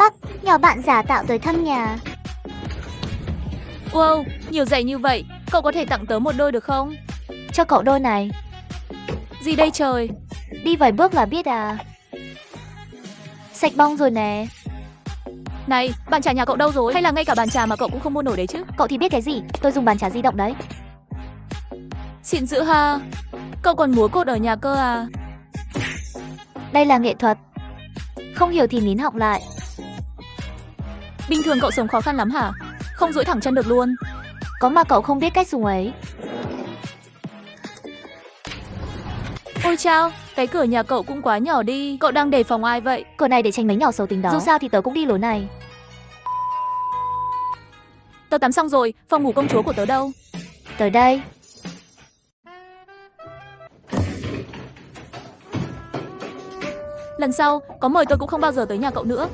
Bắc, nhỏ bạn giả tạo tới thăm nhà. Wow, nhiều giày như vậy, cậu có thể tặng tớ một đôi được không? Cho cậu đôi này. Gì đây trời? Đi vài bước là biết à. Sạch bong rồi nè. Này, bàn trà nhà cậu đâu rồi? Hay là ngay cả bàn trà mà cậu cũng không mua nổi đấy chứ? Cậu thì biết cái gì, tôi dùng bàn trà di động đấy. Xịn dữ ha. Cậu còn múa cột ở nhà cơ à? Đây là nghệ thuật. Không hiểu thì nín họng lại. Bình thường cậu sống khó khăn lắm hả? Không duỗi thẳng chân được luôn. Có mà cậu không biết cách dùng ấy. Ôi chao, cái cửa nhà cậu cũng quá nhỏ đi. Cậu đang đề phòng ai vậy? Cửa này để tránh mấy nhỏ xấu tính đó. Dù sao thì tớ cũng đi lối này. Tớ tắm xong rồi, phòng ngủ công chúa của tớ đâu? Tới đây. Lần sau, có mời tôi cũng không bao giờ tới nhà cậu nữa.